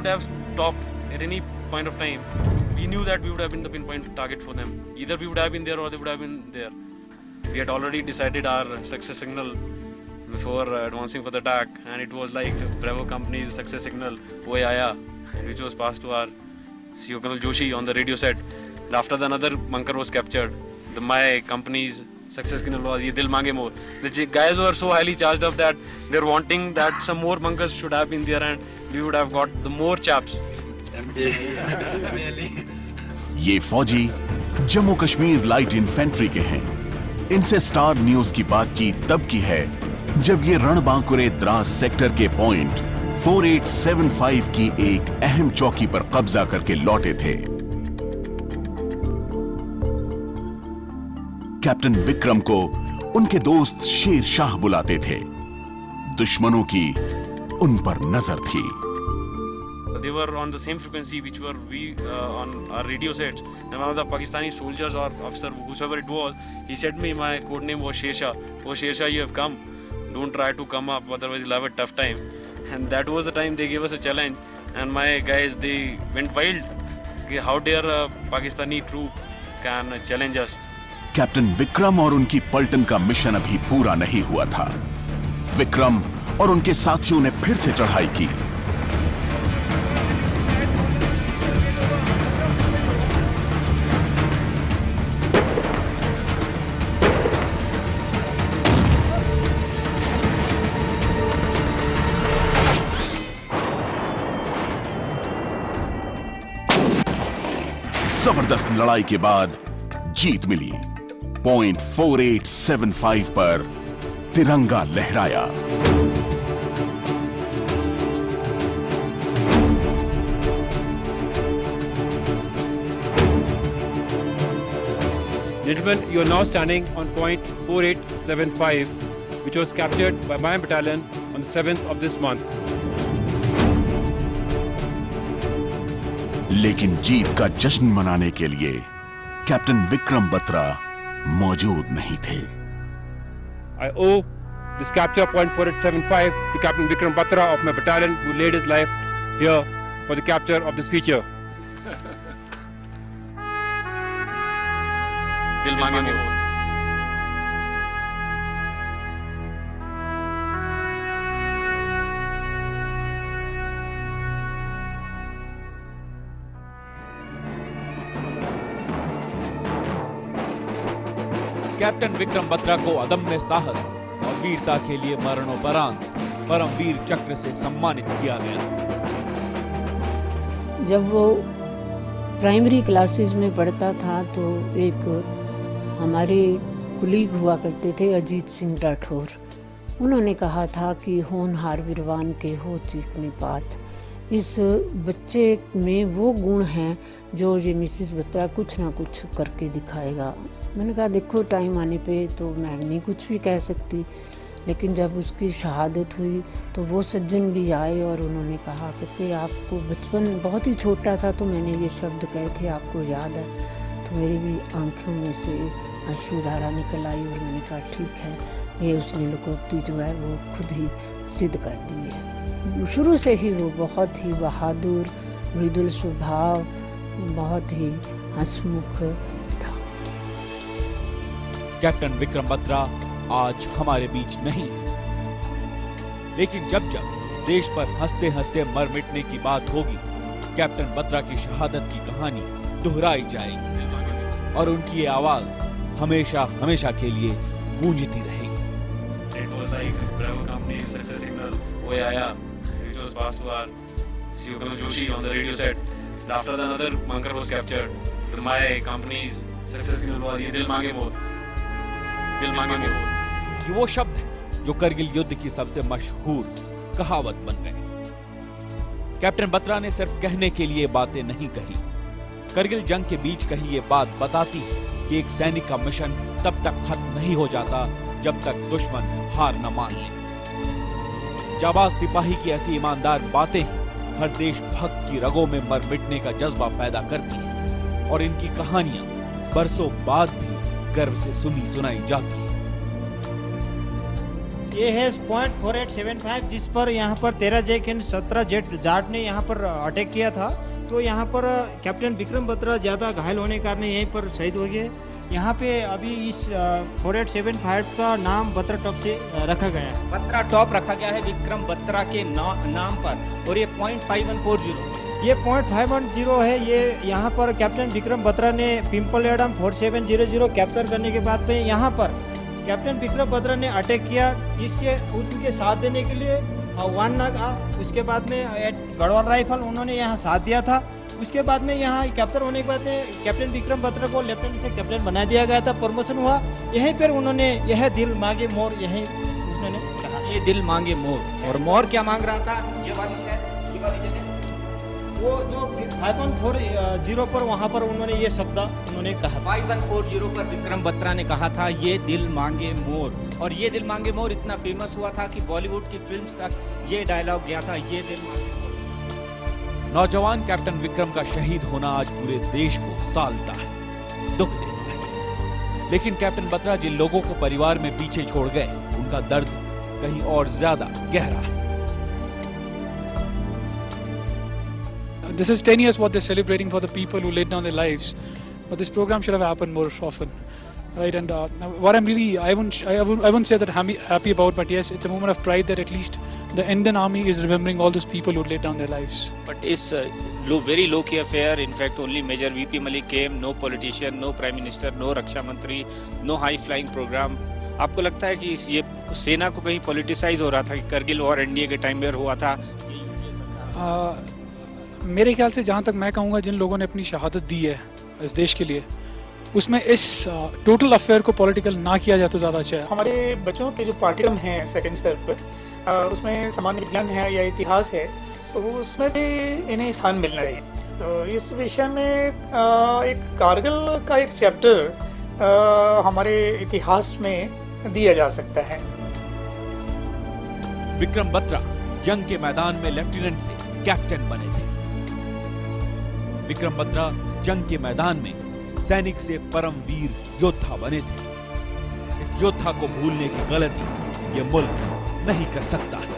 would have stopped at any point of time, we knew that we would have been the pinpoint target for them. Either we would have been there or they would have been there. We had already decided our success signal before advancing for the attack, and it was like Bravo company's success signal, "Woh aaya," which was passed to our CEO Colonel Joshi on the radio set. And after the another bunker was captured, my company's success signal was "Ye dil mange more." The guys were so highly charged up that they're wanting that some more bunkers should have been there, and we would have got the more chaps. ये फौजी Jammu Kashmir light infantry के हैं। इनसे star news की बातचीत तब की है जब ये रणबांकुरे द्रास सेक्टर के पॉइंट 4875 की एक अहम चौकी पर कब्जा करके लौटे थे। कैप्टन विक्रम को उनके दोस्त शेर शाह बुलाते थे। दुश्मनों की उन पर नजर थी। They were on the same frequency which were we on our radio sets. And one of the Pakistani soldiers or officer, whosoever it was, he said me, my code name was Shersha. "Oh Shersha, you have come. Don't try to come up, otherwise you'll have a tough time." And that was the time they gave us a challenge. And my guys, they went wild. How dare a Pakistani troop can challenge us? Captain Vikram और उनकी पलटन का mission अभी पूरा नहीं हुआ था। विक्रम और उनके साथियों ने फिर से चढ़ाई की। जबरदस्त लड़ाई के बाद जीत मिली। पॉइंट 4875 पर तिरंगा लहराया। Gentlemen, you are now standing on point 4875, which was captured by my battalion on the 7th of this month. लेकिन जीत का जश्न मनाने के लिए कैप्टन विक्रम बत्रा मौजूद नहीं थे। I owe this capture point 4875 to Captain Vikram Batra of my battalion, who laid his life here for the capture of this feature. Dil mange more. Captain Vikram Batra को अदम्य साहस और वीरता के लिए मरणोपरांत परमवीर चक्र से सम्मानित किया गया। जब वो प्राइमरी क्लासेस में पढ़ता था तो एक हमारे कुलीग हुआ करते थे, अजीत सिंह राठौर। उन्होंने कहा था कि होनहार विरवान के हो चीखने पात। इस बच्चे में वो गुण हैं जो ये मिसेस बत्रा कुछ ना कुछ करके दिखाएगा। मैंने कहा देखो, टाइम आने पे तो मैं नहीं कुछ भी कह सकती, लेकिन जब उसकी शहादत हुई तो वो सज्जन भी आए और उन्होंने कहा, कहते आपको बचपन बहुत ही छोटा था तो मैंने ये शब्द कहे थे, आपको याद है? तो मेरी भी आंखों में से अश्रुधारा निकल आई और मैंने कहा ठीक है, ये उसने लुकोक्ति जो है वो खुद ही सिद्ध कर दी है। शुरू से ही वो बहुत ही बहादुर, मृदुल स्वभाव, बहुत ही हंसमुख था। कैप्टन विक्रम बत्रा आज हमारे बीच नहीं, लेकिन जब जब देश पर हंसते हंसते मर मिटने की बात होगी, कैप्टन बत्रा की शहादत की कहानी दोहराई जाएगी और उनकी ये आवाज हमेशा हमेशा के लिए गूंजती रहेगी। It was like Bravo company success signal, "Woh aaya," which was passed to our CEO Colonel Joshi on the radio set. And after the another bunker was captured, my company's success signal was "Ye dil mange more." Dil mange more. ये वो शब्द है जो करगिल युद्ध की सबसे मशहूर कहावत बन गए। कैप्टन बत्रा ने सिर्फ कहने के लिए बातें नहीं कही। करगिल जंग के बीच कही ये बात बताती है कि एक सैनिक का मिशन तब तक खत्म नहीं हो जाता जब तक दुश्मन हार न मान ले। जाबाज सिपाही की ऐसी ईमानदार बातें ही हर देशभक्त की रगों में मर मिटने का जज्बा पैदा करती हैं और इनकी कहानियां बरसों बाद भी गर्व से सुनी सुनाई जाती हैं। ये है .4875 जिस पर यहाँ पर 13 जेट एंड 17 जेट जाट ने यहाँ पर अटैक किया था। तो यहाँ पर कैप्टन विक्रम बत्रा ज़्यादा घायल होने के कारण यहीं पर शहीद हो गए। यहाँ पे अभी इस 4875 का नाम बत्रा टॉप से रखा गया है। बत्रा टॉप रखा गया है विक्रम बत्रा के नाम पर। और ये .5140 ये .510 है। ये यहाँ पर कैप्टन विक्रम बत्रा ने पिंपल एडम 4700 कैप्चर करने के बाद में यहाँ पर कैप्टन विक्रम बत्रा ने अटैक किया, जिसके उनके साथ देने के लिए वन नागा, उसके बाद में गढ़वाल राइफल उन्होंने यहाँ साथ दिया था। उसके बाद में यहाँ कैप्चर होने के बाद में कैप्टन विक्रम बत्रा को लेफ्टिनेंट से कैप्टन बना दिया गया था, प्रमोशन हुआ। यहीं पर उन्होंने यह दिल मांगे मोर यहीं उन्होंने कहा, ये दिल मांगे मोर। और मोर क्या मांग रहा था? ये वाली जगह वो जो 5140 पर वहाँ पर उन्होंने ये शब्द उन्होंने कहा। 5140 पर विक्रम बत्रा ने कहा था ये दिल मांगे मोर। और ये दिल मांगे मोर इतना फेमस हुआ था कि बॉलीवुड की फिल्म्स तक ये डायलॉग गया था, ये दिल मांगे मोर। नौजवान कैप्टन विक्रम का शहीद होना आज पूरे देश को सालता है, दुख देता है। लेकिन कैप्टन बत्रा जिन लोगों को परिवार में पीछे छोड़ गए, उनका दर्द कहीं और ज्यादा गहरा है। This is 10 years what they're celebrating for the people who laid down their lives, but this program should have happened more often, right? And what I'm really, I wouldn't say that I'm happy about, but yes, it's a moment of pride that at least the Indian Army is remembering all those people who laid down their lives. But it's very low-key affair. In fact, only Major VP Malik came, no politician, no Prime Minister, no Raksha Mantri, no high-flying program. आपको लगता है कि ये सेना को कहीं politicise हो रहा था कि करगिल वॉर एनडीए के टाइम में हुआ था? मेरे ख्याल से जहाँ तक मैं कहूँगा, जिन लोगों ने अपनी शहादत दी है इस देश के लिए, उसमें इस टोटल अफेयर को पॉलिटिकल ना किया जाए तो ज़्यादा अच्छा है। हमारे बच्चों के जो पाठ्यक्रम हैं सेकंड स्तर पर, उसमें सामान्य विज्ञान है या इतिहास है, तो उसमें भी इन्हें स्थान मिलना चाहिए। तो इस विषय में एक कारगिल का एक चैप्टर हमारे इतिहास में दिया जा सकता है। विक्रम बत्रा जंग के मैदान में लेफ्टिनेंट से कैप्टन बने थे। विक्रम बत्रा जंग के मैदान में सैनिक से परमवीर योद्धा बने थे। इस योद्धा को भूलने की गलती ये मुल्क नहीं कर सकता है।